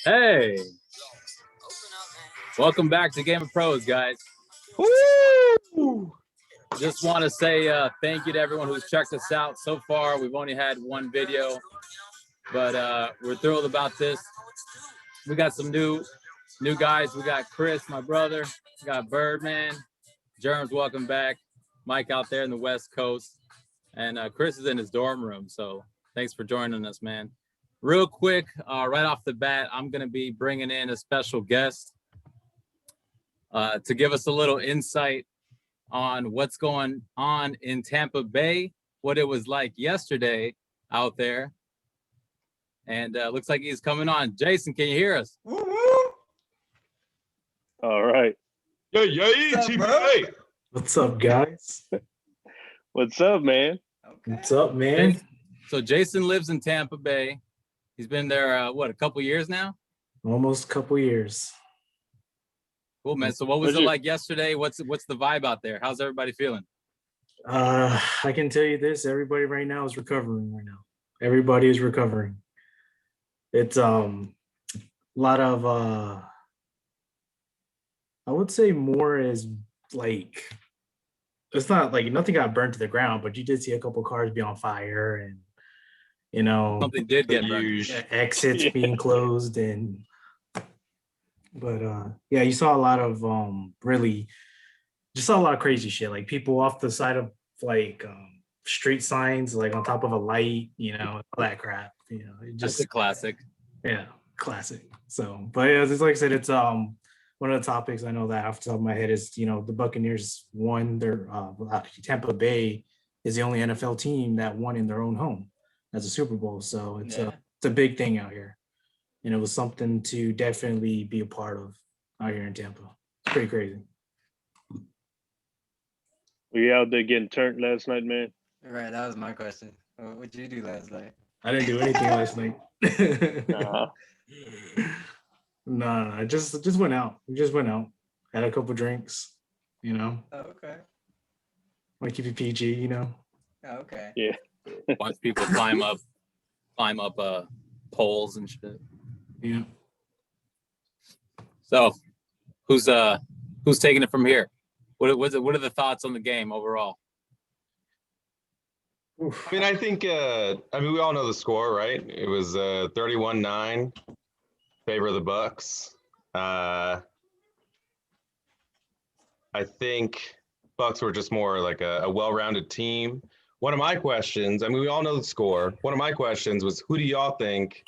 Hey, welcome back to GameofPros, guys. Woo! Just want to say thank you to everyone who's checked us out so far. We've only had one video, but we're thrilled about this. We got some new guys. We got Chris, my brother. We got Birdman. Germs, welcome back. Mike out there in the West Coast. And Chris is in his dorm room, so thanks for joining us, man. Real quick, right off the bat, I'm going to be bringing in a special guest to give us a little insight on what's going on in Tampa Bay, what it was like yesterday out there. And looks like he's coming on. Jason, can you hear us? Woo-woo. All right. Yay, TPA. What's up, guys? What's up, man? What's up, man? So Jason lives in Tampa Bay. He's been there, a couple years now? Almost a couple years. Cool, man. So what was it like yesterday? What's the vibe out there? How's everybody feeling? I can tell you this. Everybody right now is recovering right now. Everybody is recovering. It's a lot of, I would say more is like, it's not like nothing got burnt to the ground, but you did see a couple cars be on fire and, you know, something did get burned. Exits being closed but yeah, you saw a lot of just saw a lot of crazy shit, like people off the side of like street signs, like on top of a light, you know, all that crap, you know, it just That's a classic. Yeah, classic. So, but yeah, it's like I said, it's one of the topics I know that off the top of my head is, you know, the Buccaneers won their actually Tampa Bay is the only NFL team that won in their own home as a Super Bowl. So it's a big thing out here. And it was something to definitely be a part of out here in Tampa. It's pretty crazy. Were you out there getting turned last night, man? Right, that was my question. What did you do last night? I didn't do anything last night. Uh-huh. No, I just went out. We just went out, had a couple drinks, you know. Oh, okay. Want to keep it PG, you know. Oh, okay. Yeah. Watch people climb up poles and shit. Yeah. So, who's taking it from here? What are the thoughts on the game overall? I mean, I think, we all know the score, right? It was 31-9, favor of the Bucs. I think Bucs were just more like a well-rounded team. One of my questions, we all know the score. One of my questions was, who do y'all think,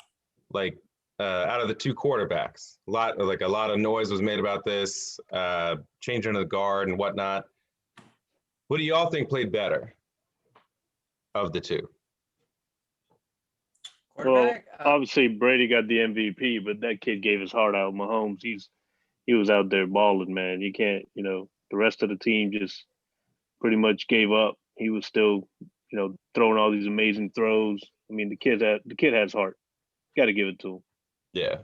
like, out of the two quarterbacks? A lot of noise was made about this, changing of the guard and whatnot. Who do y'all think played better of the two? Well, obviously Brady got the MVP, but that kid gave his heart out. Mahomes, he was out there balling, man. You can't, the rest of the team just pretty much gave up. He was still, throwing all these amazing throws. I mean, the kid has heart. Got to give it to him. Yeah,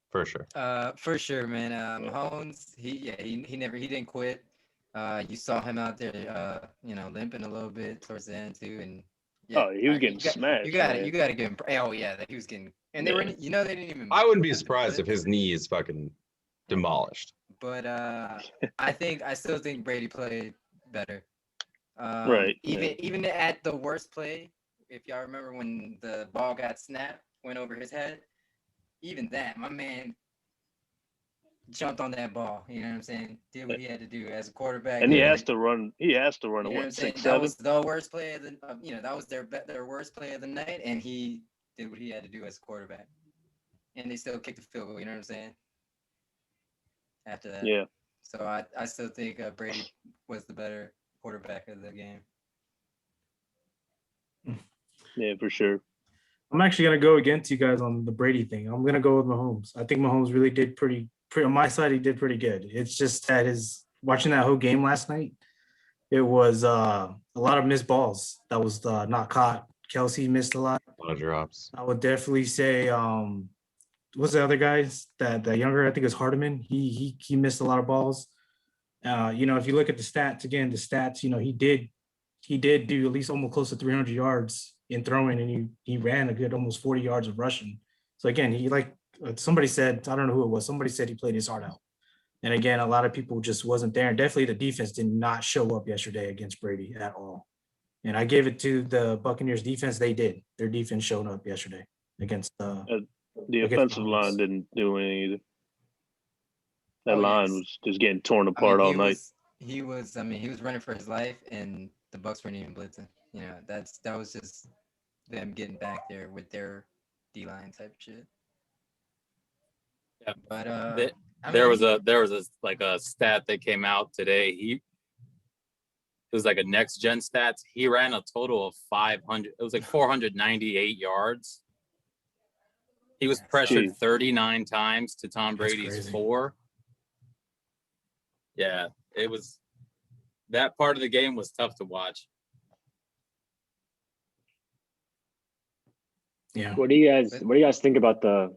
for sure. For sure, man. Mahomes, he didn't quit. You saw him out there, limping a little bit towards the end too, and he was getting smashed. You got to give him. Oh yeah, that he was getting, and they were, they didn't even. I wouldn't be surprised if his knee is fucking demolished. But I still think Brady played better. Right. Even at the worst play, if y'all remember when the ball got snapped, went over his head, even that, my man jumped on that ball. You know what I'm saying? Did what he had to do as a quarterback. And he has to run. He has to run a 6-7. That was the worst play of the. That was their worst play of the night, and he did what he had to do as a quarterback. And they still kicked the field goal. You know what I'm saying? After that. Yeah. So I still think Brady was the better quarterback of the game. Yeah, for sure. I'm actually gonna go against you guys on the Brady thing. I'm gonna go with Mahomes. I think Mahomes really did pretty on my side. He did pretty good. It's just that watching that whole game last night, it was a lot of missed balls that was not caught. Kelsey missed a lot. A lot of drops. I would definitely say what's the other guys that younger? I think it's Hardeman. He missed a lot of balls. If you look at the stats again, he did do at least almost close to 300 yards in throwing, and he ran a good almost 40 yards of rushing. So again, he, like somebody said, I don't know who it was, somebody said he played his heart out. And again, a lot of people just wasn't there. And definitely the defense did not show up yesterday against Brady at all. And I gave it to the Buccaneers defense. They did. Their defense showed up yesterday against The against offensive Mahomes. line didn't do anything either. That Oh, line yes. was just getting torn I apart mean, all night. he was running for his life, and the Bucks weren't even blitzing. You know, that was just them getting back there with their D-line type shit. Yeah. But there was a like a stat that came out today. It was like a next gen stats. He ran a total of 500. It was like 498 yards. He was pressured 39 times to Tom Brady's 4. Yeah, it was. That part of the game was tough to watch. Yeah. What do you guys think about the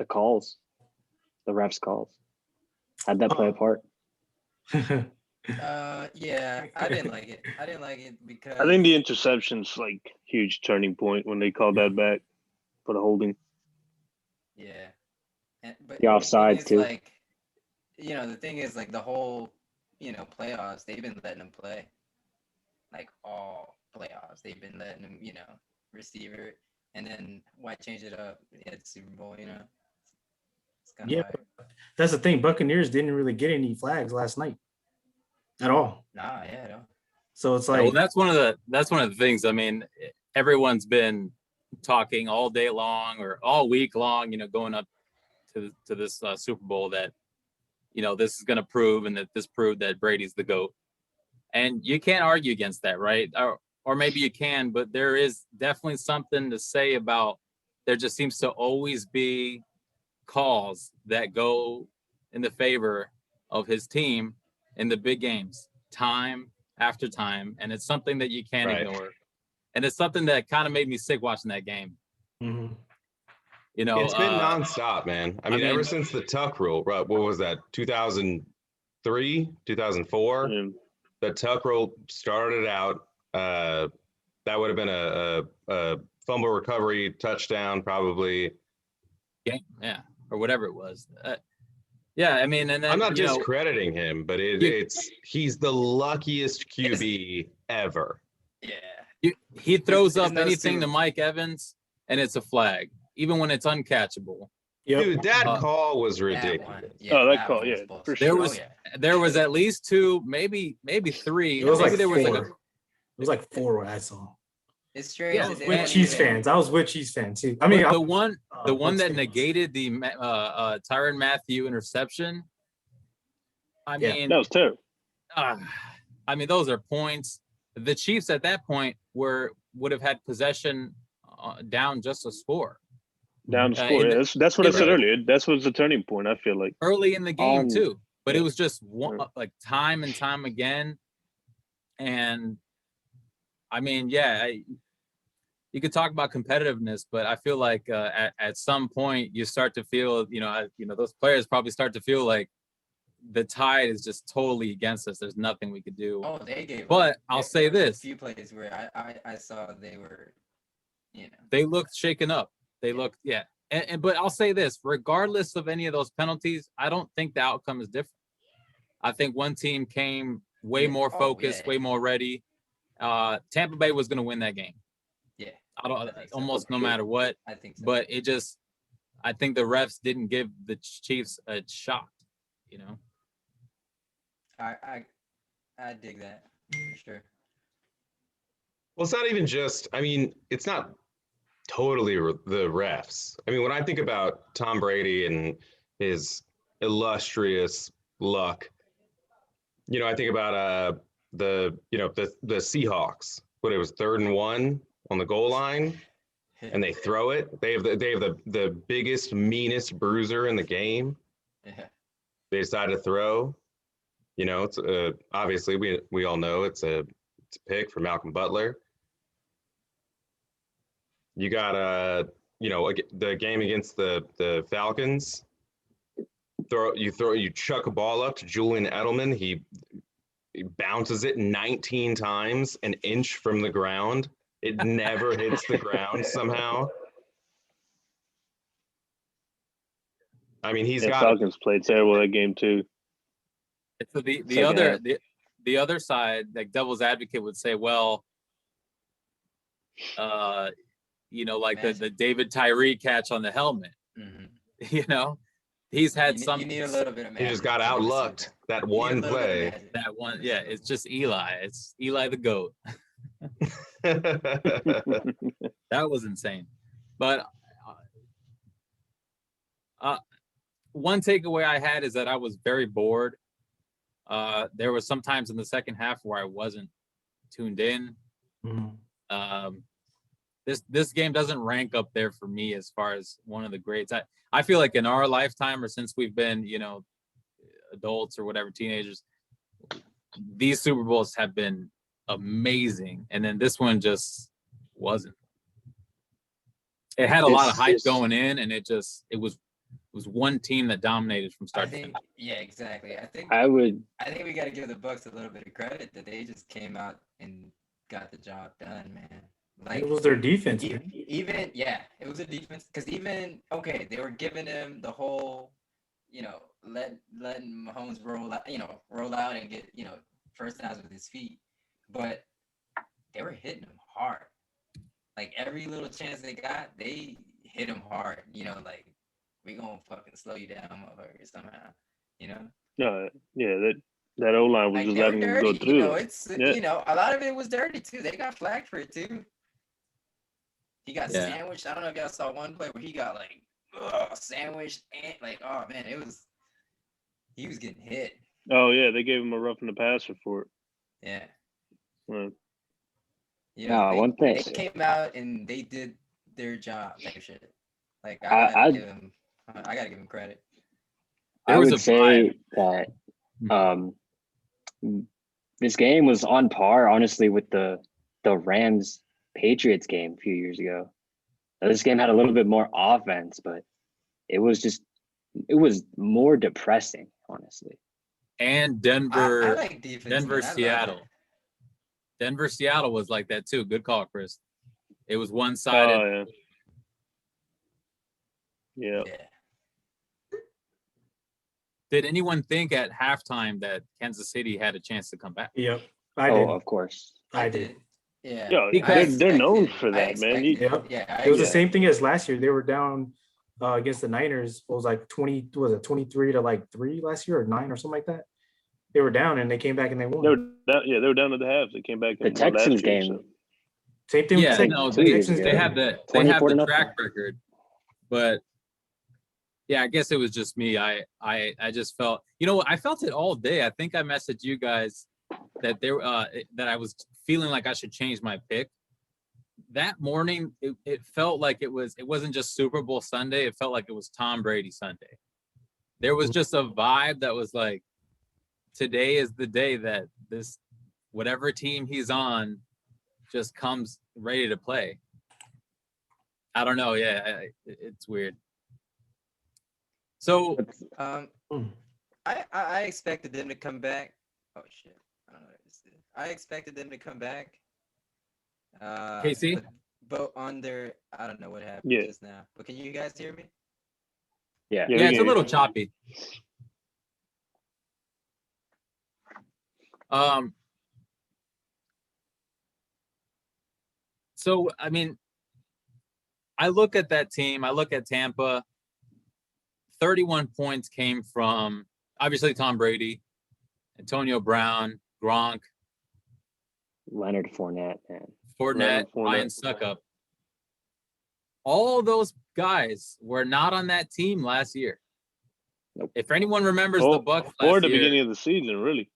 calls, the refs calls? How'd that play a part? Yeah, I didn't like it. I didn't like it because I think the interception's like huge turning point when they called that back for the holding. Yeah, but The offsides too. Like, you know, the thing is like the whole, you know, playoffs. They've been letting them play, like all playoffs. They've been letting them, you know, receiver, and then why change it up at the Super Bowl? You know, it's kind of That's the thing. Buccaneers didn't really get any flags last night at all. Nah, yeah, no. So it's like, well, that's one of the things. I mean, everyone's been talking all day long or all week long, you know, going up to this Super Bowl that, you know, this is going to prove, and that this proved that Brady's the GOAT. And you can't argue against that, right? Or maybe you can, but there is definitely something to say about there just seems to always be calls that go in the favor of his team in the big games, time after time. And it's something that you can't ignore. And it's something that kind of made me sick watching that game. mm-hmm. You know, it's been nonstop, man. I mean, ever since the Tuck rule, right? What was that? 2003, 2004. Yeah. The Tuck rule started out. That would have been a fumble recovery touchdown, probably. Yeah, or whatever it was. Yeah, I mean, and then I'm not discrediting him, but he's the luckiest QB ever. Yeah, he throws up anything to Mike Evans, and it's a flag, even when it's uncatchable. Yep. Dude, that call was ridiculous. That call, yeah, for sure. There was at least 2, maybe 3. It was maybe like there 4. was It was like 4 what I saw. It's strange. I was with Chiefs fans too. I mean, the one that negated the Tyrann Mathieu interception. I mean, that was terrible. I mean, those are points. The Chiefs at that point would have had possession down just a score. Down the score. That's what I said earlier. That's what's the turning point, I feel like. Early in the game too. But it was just one, like time and time again. And I mean, you could talk about competitiveness, but I feel like at some point you start to feel, those players probably start to feel like the tide is just totally against us. There's nothing we could do. Oh, they gave. But I'll say this: a few plays where I saw they were, they looked shaken up. They looked, but I'll say this: regardless of any of those penalties, I don't think the outcome is different. I think one team came way more focused, way more ready. Tampa Bay was going to win that game. Yeah, almost no matter what. I think so. But I think the refs didn't give the Chiefs a shot. I dig that for sure. Well, it's not even just. I mean, it's not totally the refs. I mean, when I think about Tom Brady and his illustrious luck, I think about the Seahawks. But it was 3rd and 1 on the goal line, and they throw it. They have the biggest, meanest bruiser in the game. Yeah. They decide to throw. It's obviously we all know it's a pick for Malcolm Butler. You got the game against the Falcons. You chuck a ball up to Julian Edelman. He bounces it 19 times, an inch from the ground. It never hits the ground somehow. I mean, he's The got Falcons played terrible that game too. So the Second other half. the other side, like devil's advocate would say, well, like the David Tyree catch on the helmet, Mhm. he's had You some. need a little bit of he just magic got to win the outlucked Super Bowl. that You need a one little bit of play. magic. That one, yeah, it's just Eli. It's Eli the GOAT. That was insane. But one takeaway I had is that I was very bored. There was some times in the second half where I wasn't tuned in. This game doesn't rank up there for me as far as one of the greats. I feel like in our lifetime, or since we've been, adults or whatever, teenagers, these Super Bowls have been amazing. And then this one just wasn't. It had a lot of hype going in, and it was one team that dominated from I start to think, finish. yeah, exactly. I think we got to give the Bucs a little bit of credit that they just came out and got the job done, man. Like It was their defense, man. Even it was a defense because they were giving him the whole, letting Mahomes roll out and get first downs with his feet, but they were hitting him hard. Like every little chance they got, they hit him hard. Like we gonna fucking slow you down, motherfucker, somehow. No, yeah, that O line was Like just they were letting him go dirty. through. It's Yeah. a lot of it was dirty too. They got flagged for it too. He got Yeah. sandwiched. I don't know if y'all saw one play where he got like sandwiched and like, oh man, he was getting hit. Oh yeah, they gave him a rough in the passer for it. Yeah. Well, One thing. They came out and they did their job. Type shit. Like I I gotta give him credit. I would say that this game was on par, honestly, with the Rams Patriots game a few years ago. Now, this game had a little bit more offense, but it was more depressing, honestly. And I Denver, like defense. Denver, man. I love Seattle. it. Denver, Seattle was like that too. Good call, Chris. It was one-sided. oh yeah. Yeah. Did anyone think at halftime that Kansas City had a chance to come back? Yep, I did. Of course. I did. Yeah. Yo, Because- they're known expected- for I that, man. expected- Yep. Yeah. It was the Yeah. same thing as last year. They were down against the Niners. It was like 23 to like 3 last year, or 9 or something like that. They were down and they came back and they won. They were down at the half. They came back. The and won last Texans year, game. so. Same thing. Yeah, with no, the they Texans game. have the 24 to track nothing. record, but yeah, I guess it was just me. I just felt, I felt it all day. I think I messaged you guys that that I was feeling like I should change my pick. That morning, it felt like it wasn't just Super Bowl Sunday. It felt like it was Tom Brady Sunday. There was just a vibe that was like, today is the day that this, whatever team he's on, just comes ready to play. I don't know. Yeah, it's weird. So I expected them to come back. Oh shit! I don't know what this is. I expected them to come back. KC? But on their, I don't know what happened just now. But can you guys hear me? Yeah. Yeah, yeah, we it's a can- little choppy. So I mean, I look at that team. I look at Tampa. 31 points came from obviously Tom Brady, Antonio Brown, Gronk, Leonard Fournette, man. Fournette, Ryan Suckup. All those guys were not on that team last year. Nope. If anyone remembers the Bucs or last the year, beginning of the season, really.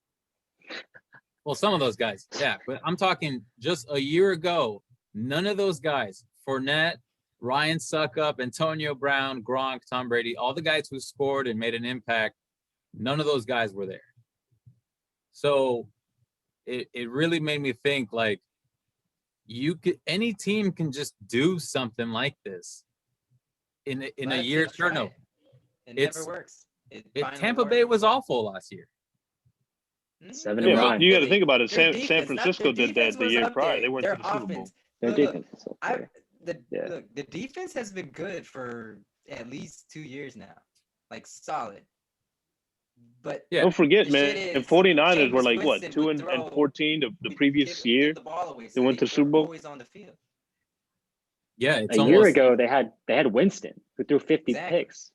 well, some of those guys, yeah, but I'm talking just a year ago. None of those guys, Fournette, Ryan Suckup, Antonio Brown, Gronk, Tom Brady, all the guys who scored and made an impact, none of those guys were there. So it really made me think, like, any team can just do something like this in a year's turnover. It never works. Tampa Bay was awful last year. 7 Yeah, and but 9. you got to think about it. Their San defense, Francisco did that the year prior. They went to the Super Bowl. Their Look, defense. is okay. The defense has been good for at least 2 years now. like solid. But Yeah. Don't forget, the man, shit and is, 49ers were Jameis like what, Winston 2 would and throw- 14 the would previous give year. the ball away, They went to were Super Bowl? always on the field. Yeah, it's A almost year ago, they had Winston who threw 50 Exactly. picks.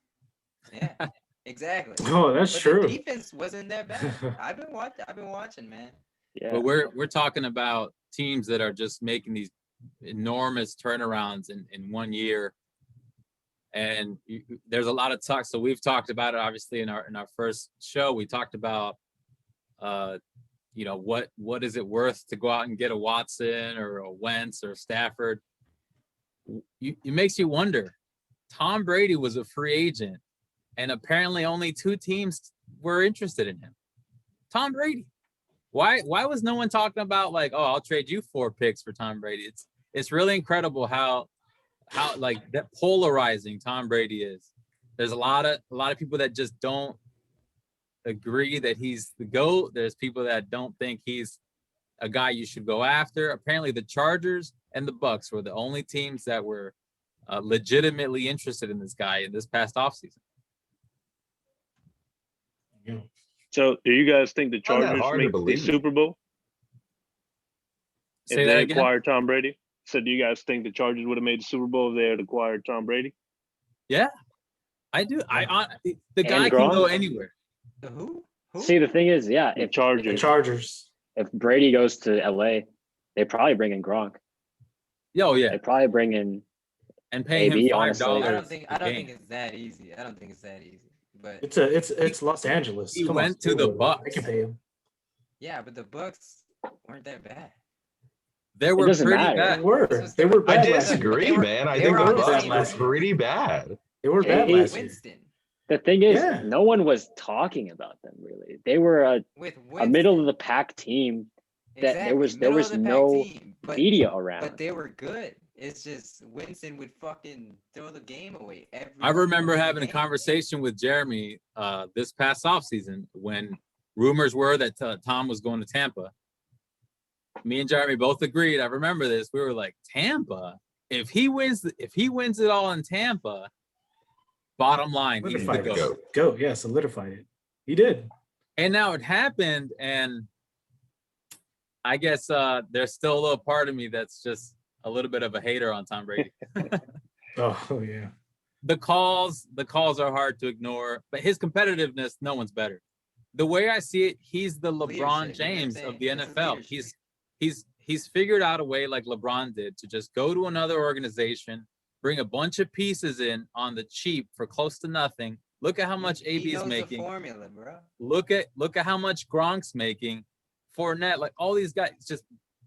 Yeah, exactly. Oh, that's But true. the defense wasn't that bad. I've been watching, man. Yeah. But we're talking about teams that are just making these enormous turnarounds in 1 year, and there's a lot of talk. So we've talked about it obviously in our first show. We talked about, what is it worth to go out and get a Watson or a Wentz or a Stafford? It makes you wonder. Tom Brady was a free agent, and apparently only 2 teams were interested in him. Tom Brady. Why was no one talking about like, oh, I'll trade you 4 picks for Tom Brady? It's really incredible how like that polarizing Tom Brady is. There's a lot of people that just don't agree that he's the GOAT. There's people that don't think he's a guy you should go after. Apparently the Chargers and the Bucks were the only teams that were legitimately interested in this guy in this past offseason. Yeah. So, do you guys think the Not that Chargers hard to make the believe. Super Bowl if Say that they again? acquired Tom Brady? So, do you guys think the Chargers would have made the Super Bowl if they had acquired Tom Brady? Yeah, I do. The guy can Gronk? go anywhere. The who? See, the thing is, yeah, The if The Chargers. Chargers. if Brady goes to LA, they probably bring in Gronk. Oh yeah, They probably bring in and pay him AB, $5. honestly. I don't think a game. it's that easy. I don't think it's that easy. But It's Los Angeles. He Come went on, to the I Bucks. can pay him. yeah, but the Bucks weren't that bad. They were doesn't pretty matter. bad. They were. They were I bad last year. disagree, They were- man. I they think were the on the Bucks same were level. pretty bad. They were bad Hey, last year. Winston. the thing is, Yeah. no one was talking about them really. They were With a Winston. middle of the pack team that there was middle of the pack no team, but media around. But they were good. It's just Winston would fucking throw the game away every I remember fucking having a game. conversation with Jeremy this past offseason when rumors were that Tom was going to Tampa. Me and Jeremy both agreed. I remember this. We were like, Tampa? If he wins it all in Tampa, bottom line, he's the Solidified it. GOAT. Go, yeah, solidified it. He did. And now it happened, and I guess there's still a little part of me that's just a little bit of a hater on Tom Brady. Oh yeah. The calls are hard to ignore, but his competitiveness, no one's better. The way I see it, he's the LeBron Leadership, you know what I'm James of the saying? This is NFL. leadership. He's figured out a way like LeBron did to just go to another organization, bring a bunch of pieces in on the cheap for close to nothing. Look at how much He AB is knows making. the formula, bro. Look at how much Gronk's making. Fournette, like all these guys,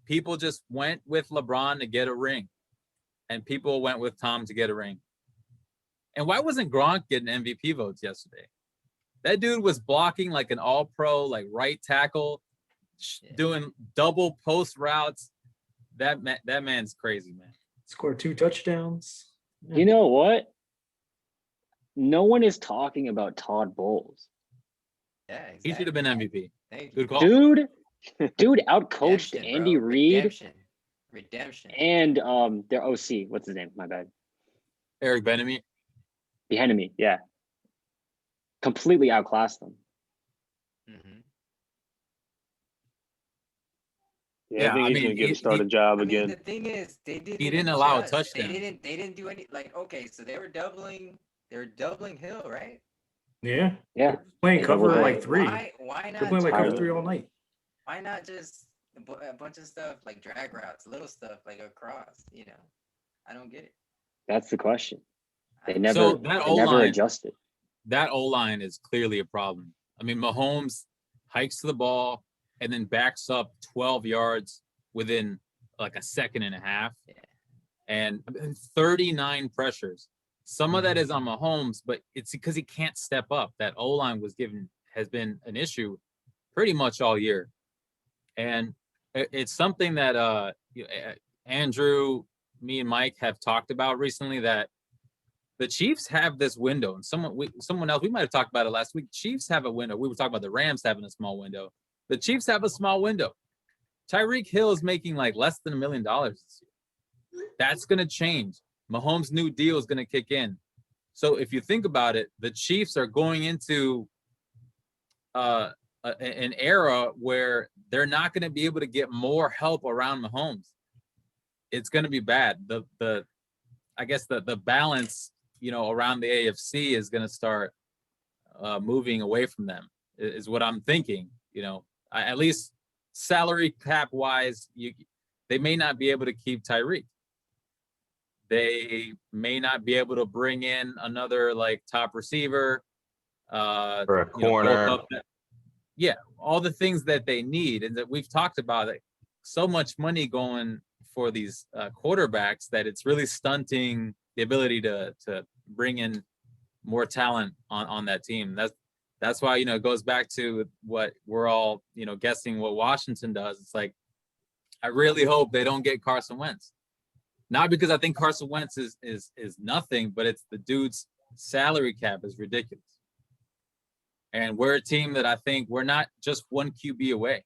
people just went with LeBron to get a ring, and people went with Tom to get a ring. And why wasn't Gronk getting MVP votes yesterday? That dude was blocking like an all-pro, like right tackle, doing double post routes. That man's crazy, man. Scored 2 touchdowns. You know what? No one is talking about Todd Bowles. Yeah, exactly. He should have been MVP. Thank Good you. call. Dude outcoached Redemption, Andy bro. Reid Redemption. and their OC. What's his name? My bad. Eric Bieniemy. The enemy. Yeah. Completely outclassed them. Mhm. Yeah, I think he's gonna get a starting job I mean, again. the thing is, they didn't. He didn't allow a adjust. touchdown. They didn't do any. Like, okay, so they were doubling Hill, right? Yeah. Yeah. Playing Yeah, cover why- like 3. Why They're not? playing like cover Tyler. 3 all night. Why not just a bunch of stuff like drag routes, little stuff like across? You know, I don't get it. That's the question. I They don't- never, So that they never O-line- adjusted. That O-line is clearly a problem. I mean, Mahomes hikes to the ball and then backs up 12 yards within like a second and a half. Yeah. And 39 pressures. Some of that is on Mahomes, but it's because he can't step up. That O-line has been an issue pretty much all year. And it's something that Andrew, me and Mike have talked about recently, that the Chiefs have this window, and someone else, we might have talked about it last week. Chiefs have a window. We were talking about the Rams having a small window. The Chiefs have a small window. Tyreek Hill is making like less than $1 million this year. That's going to change. Mahomes' new deal is going to kick in. So if you think about it, the Chiefs are going into an era where they're not going to be able to get more help around Mahomes. It's going to be bad. I guess the balance, around the AFC is going to start moving away from them. Is what I'm thinking. At least salary cap wise, they may not be able to keep Tyreek. They may not be able to bring in another top receiver, or a corner. Yeah, all the things that they need, and that we've talked about it. So much money going for these quarterbacks that it's really stunting the ability to bring in more talent on that team. That's why it goes back to what we're all guessing what Washington does. It's like I really hope they don't get Carson Wentz. Not because I think Carson Wentz is nothing, but it's the dude's salary cap is ridiculous. And we're a team that I think we're not just one QB away.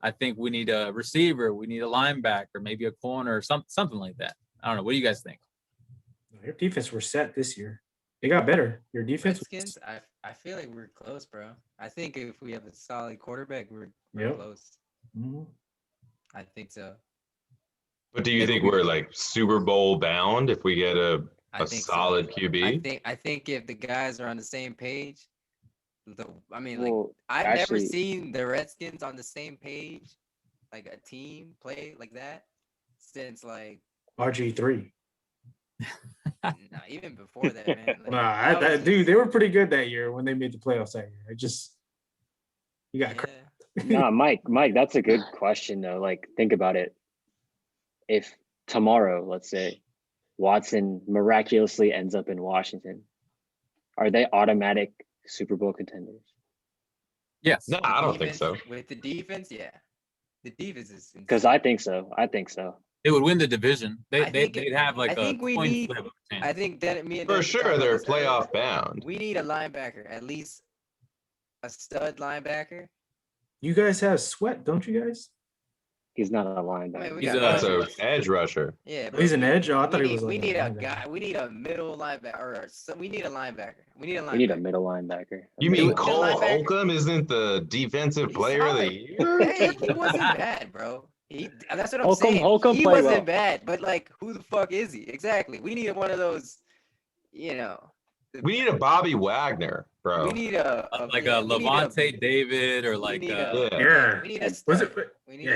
I think we need a receiver, we need a linebacker, maybe a corner, or something like that. I don't know. What do you guys think? Your defense were set this year. It got better. Your defense. Redskins, I feel like we're close, bro. I think if we have a solid quarterback, we're close. Mm-hmm. I think so. But do you think we're Super Bowl bound if we get a solid QB? I think if the guys are on the same page, I've actually, never seen the Redskins on the same page, like a team play like that, since RG3. No, even before that, man. Dude, they were pretty good that year when they made the playoffs that year. You got Nah, Mike, that's a good question though. Think about it. If tomorrow, let's say, Watson miraculously ends up in Washington, are they automatic Super Bowl contenders? Yes. No, I don't think so. With the defense, yeah. The defense is because I think so. They would win the division. They'd have I think that me and for sure they're playoff bound. We need a linebacker, at least a stud linebacker. You guys have Sweat, don't you guys? He's not a linebacker. He's an edge rusher. Yeah, he's an edge. I thought he was. We need a guy. We need a middle linebacker. We need a linebacker. We need a middle linebacker. You mean Cole Holcomb isn't the defensive player of the year? Hey, he wasn't bad, bro. That's what I'm saying. Holcomb he wasn't well. Bad, but who the fuck is he? Exactly. We need one of those. We need a Bobby Wagner, bro. We need a Levante David or We need a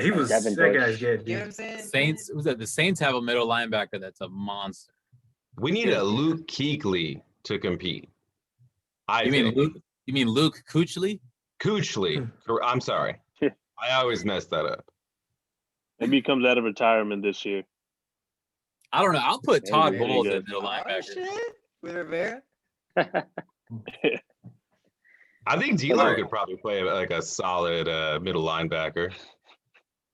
he was. That guy's good. You know what I'm saying? Saints. The Saints have a middle linebacker that's a monster. We need a Luke Kuechly to compete. You mean Luke Kuechly? Kuechly. I'm sorry. I always mess that up. Maybe he comes out of retirement this year. I don't know. I'll put Todd Bowles good. at middle linebacker. Shit. With Rivera. I think D'Lo could probably play a solid middle linebacker.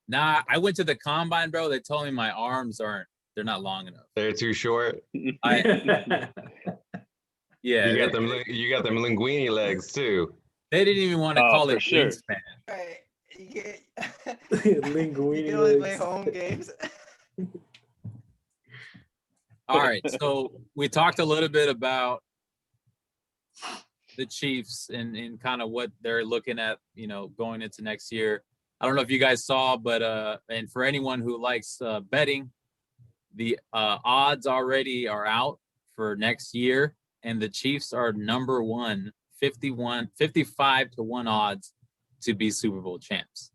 Nah, I went to the combine, bro. They told me my arms they're not long enough. They're too short. Yeah. You got them linguini legs too. They didn't even want to call it wingspan. Right. Linguini. You can only play home games. All right, so we talked a little bit about the Chiefs and kind of what they're looking at, going into next year. I don't know if you guys saw, but and for anyone who likes betting, the odds already are out for next year, and the Chiefs are number one, 55 to 1 odds to be Super Bowl champs,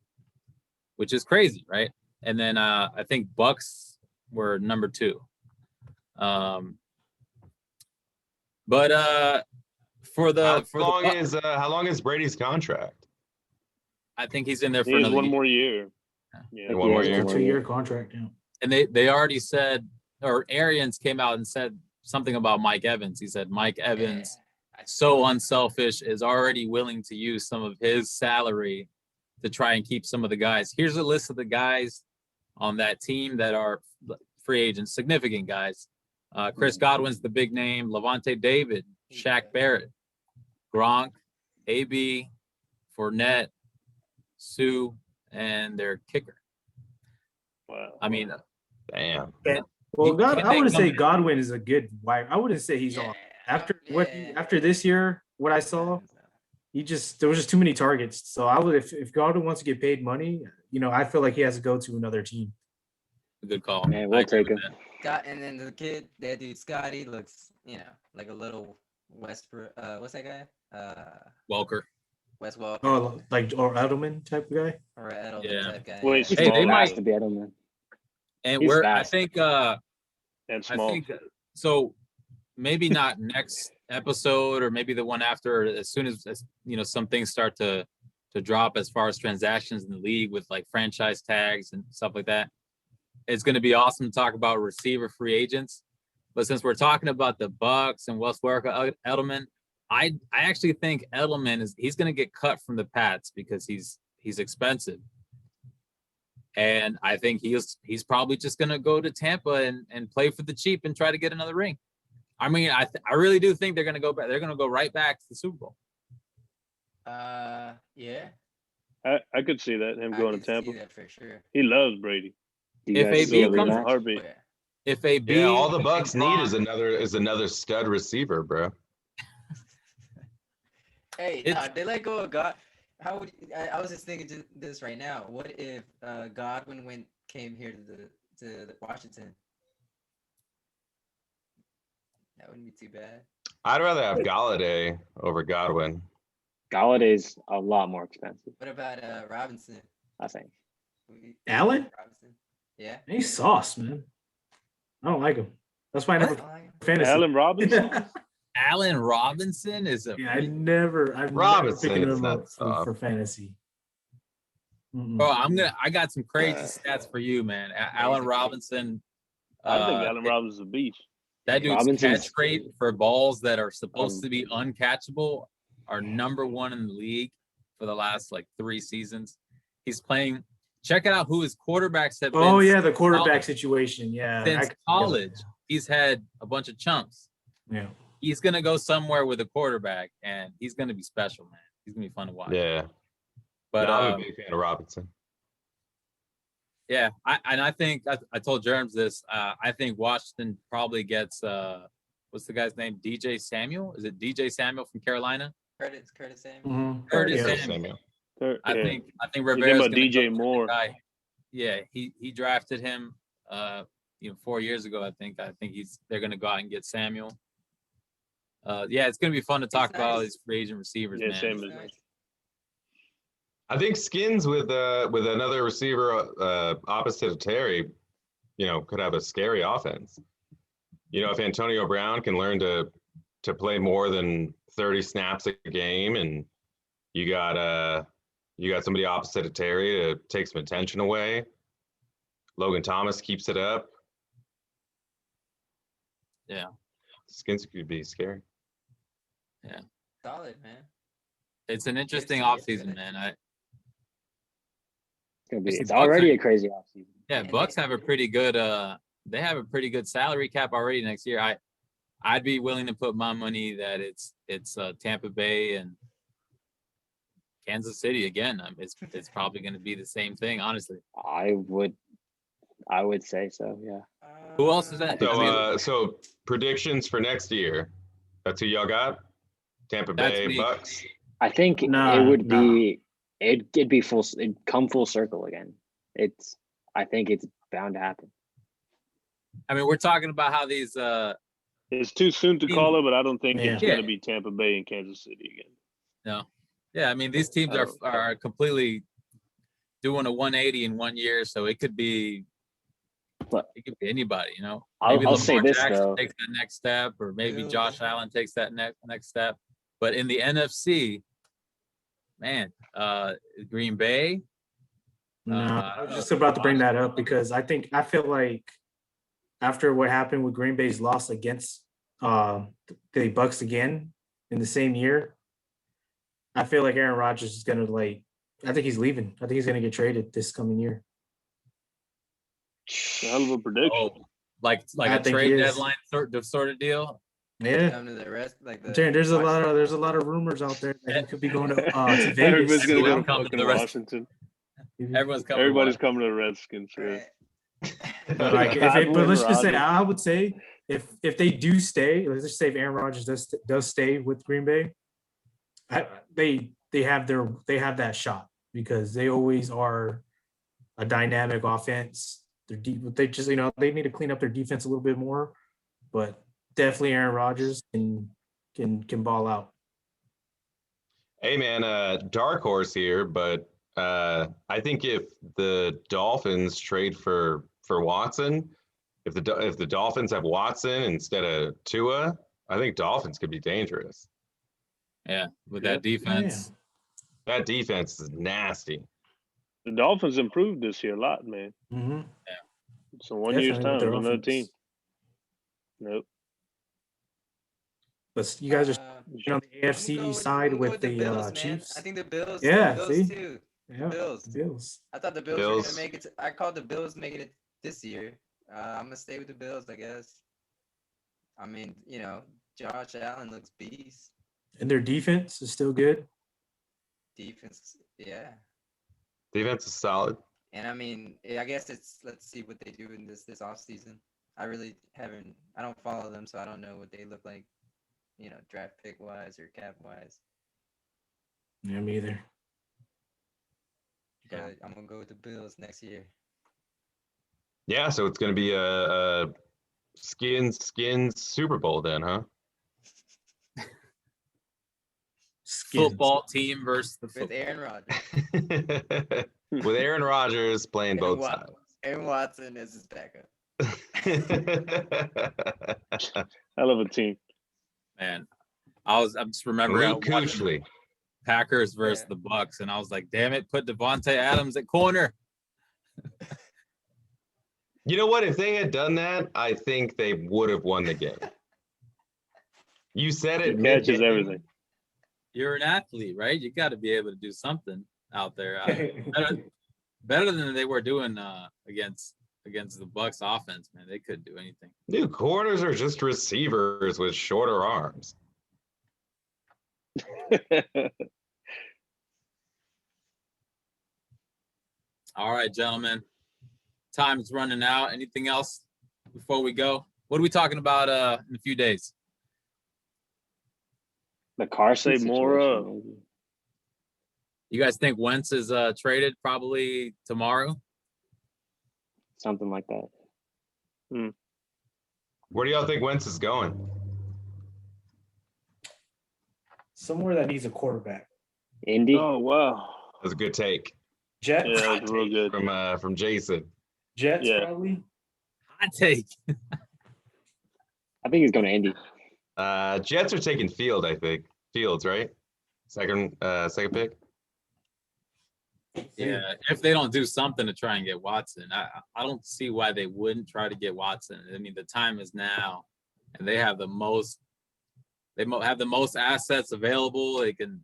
which is crazy, right? And then I think Bucks were number 2. But how long is Brady's contract? I think he's in there for He has another one year. more year. Yeah, One more year. 2-year contract. Yeah. And they already said, or Arians came out and said something about Mike Evans. He said Mike Evans, so unselfish, is already willing to use some of his salary to try and keep some of the guys. Here's a list of the guys on that team that are free agents, significant guys. Chris Godwin's the big name. Levante David, Shaq Barrett, Gronk, AB, Fournette, Sue, and their kicker. Wow. I mean, damn. Well, I wouldn't say Godwin is a good wide. I wouldn't say he's on after this year, what I saw, there was just too many targets. So I would, if Godwin wants to get paid money, I feel like he has to go to another team. Good call. Man, we'll take him. And then the kid, that dude Scotty looks, like a little Westbrook. What's that guy? Welker. Wes Welker. Oh, or Edelman type of guy. Or Edelman type guy. Wait, Hey, they might to be Edelman. And He's I fast. think and small. I think so. Maybe not next episode, or maybe the one after. As soon as some things start to drop as far as transactions in the league with like franchise tags and stuff like that, it's going to be awesome to talk about receiver free agents. But since we're talking about the Bucks and Wes Welker, Edelman, I actually think Edelman he's going to get cut from the Pats because he's expensive. And I think he's probably just going to go to Tampa and play for the cheap and try to get another ring. I mean, I really do think they're going to go back. They're going to go right back to the Super Bowl. Yeah. I could see that, him going to Tampa. See that for sure. He loves Brady. If AB comes, heartbeat. If AB, Yeah, all the Bucks need is another stud receiver, bro. Hey, they let go of God. How would I was just thinking this right now? What if Godwin came here to Washington? That wouldn't be too bad. I'd rather have Galladay over Godwin. Galladay's a lot more expensive, What about Robinson? I think. Allen? Robinson. Yeah. He's sauce, man. I don't like him. That's why I never fantasy. Allen Robinson? Allen Robinson is Yeah, I've never Robinson picking is him not up for fantasy. Bro, I got some crazy stats for you, man. Allen Robinson. I think Allen Robinson's a beast. That dude's Robinson's- catch rate for balls that are supposed to be uncatchable are number one in the league for the last like 3 seasons. He's playing. Check out who his quarterbacks have been. Oh yeah, the quarterback college. situation. Yeah, Since college, he's had a bunch of chumps. Yeah, He's gonna go somewhere with a quarterback, and he's gonna be special, man. He's gonna be fun to watch. Yeah. But I'm a big fan of Robinson. yeah, I think I told Jerms this. I think Washington probably gets what's the guy's name? DJ Samuel? Is it DJ Samuel from Carolina? Curtis Samuel. mm-hmm. Curtis Yeah. Samuel. Yeah. I think You Rivera's think about DJ Moore. guy. Yeah, he drafted him 4 years ago. I think they're gonna go out and get Samuel. Yeah, it's gonna be fun to talk about all these free agent receivers, Yeah, man. same as Nice. I think Skins with another receiver opposite of Terry, could have a scary offense. If Antonio Brown can learn to play more than 30 snaps a game, and you got somebody opposite of Terry to take some attention away. Logan Thomas keeps it up. Yeah. Skins could be scary. Solid, man. It's an interesting Yes, offseason, man. It's already a crazy offseason. Yeah, Bucks have a pretty good they have a pretty good salary cap already next year. I'd be willing to put my money that it's Tampa Bay and Kansas City again. It's probably going to be the same thing, honestly. I would say so, yeah. Who else is that? So predictions for next year. That's who y'all got? Tampa That's Bay me. Bucks. I think it'd be it'd come full circle again. I think it's bound to happen. I mean, we're talking about how these It's too soon to call it, but I don't think it's Yeah. going to be Tampa Bay and Kansas City again. no. Yeah, I mean, these teams are completely doing a 180 in 1 year, so it could be anybody, I'll say this, though. takes that next step, or maybe Josh Allen takes that next step. But in the NFC, man, Green Bay. No, I was just about to bring that up because I feel like after what happened with Green Bay's loss against the Bucks again in the same year, I feel like Aaron Rodgers is gonna I think he's leaving. I think he's gonna get traded this coming year. Hell of a prediction. Oh, like I a think trade he is. deadline sort of deal. Yeah. Come to the rest, like I'm telling you, there's a lot of rumors out there that he could be going to Everybody's Vegas. going to Everyone go coming to to the rest- Washington. Everyone's coming. Everybody's coming to the Redskins. Yeah. Right. But let's just say, I would say if they do stay, let's just say if Aaron Rodgers does stay with Green Bay, they have that shot because they always are a dynamic offense. They're deep. They just they need to clean up their defense a little bit more, but definitely Aaron Rodgers can ball out. Hey man, dark horse here, but I think if the Dolphins trade for Watson, if the Dolphins have Watson instead of Tua, I think Dolphins could be dangerous. Yeah, with that defense. That defense is nasty. The Dolphins improved this year a lot, man. Mm-hmm. Yeah. So 1 year's time, another team. Nope. But you guys are on the AFC side with the Bills, Chiefs. I think the Bills. Yeah, the Bills see? too. Yeah, Bills. I thought the Bills were gonna make it. I called the Bills making it this year. I'm gonna stay with the Bills, I guess. I mean, Josh Allen looks beast. And their defense is still good. Defense, yeah. Defense is solid. And I mean, I guess let's see what they do in this offseason. I really haven't. I don't follow them, so I don't know what they look like. Draft pick wise or cap wise. Yeah, me either. But I'm gonna go with the Bills next year. Yeah, so it's gonna be a skins Super Bowl then, huh? Football team versus the with Aaron Rodgers. With Aaron Rodgers playing both sides. Aaron Watson is his backup. Hell of a team. Man, I'm just remembering Cushly. Packers versus the Bucks, and I was like, damn it, put Devontae Adams at corner. You know what? If they had done that, I think they would have won the game. You said it. He catches everything. You're an athlete, right? You got to be able to do something out there. Better than they were doing against the Bucks offense, man. They couldn't do anything. Dude, corners are just receivers with shorter arms. All right, gentlemen. Time's running out. Anything else before we go? What are we talking about in a few days? The Carson Say more. You guys think Wentz is traded probably tomorrow? Something like that. Where do y'all think Wentz is going? Somewhere that needs a quarterback. Indy. Oh wow, That's a good take. Jets. yeah, it's real good. From Jason. Jets Yeah. probably. Hot take. I think he's going to Indy. Jets are taking I think. Fields, right? Second pick. Yeah, if they don't do something to try and get Watson, I don't see why they wouldn't try to get Watson. I mean, the time is now, and they have the most. They have the most assets available. They can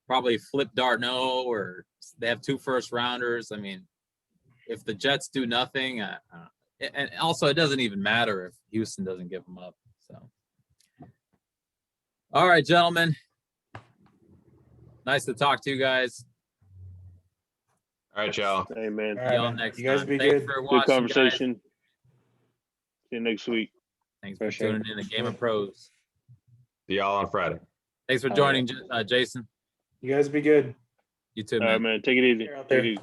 probably flip Darno, or they have 2 first-rounders. I mean, if the Jets do nothing, and also it doesn't even matter if Houston doesn't give them up. So, all right, gentlemen, nice to talk to you guys. All right, y'all. Hey man, All right, man. Next You guys time. be Thanks good. for good watching, conversation. guys. See you next week. Thanks for For sure. tuning in to Game of Pros. See y'all on Friday. Thanks for joining, Jason. You guys be good. You too, All man. right, man. Take it easy. Out Take there. it easy.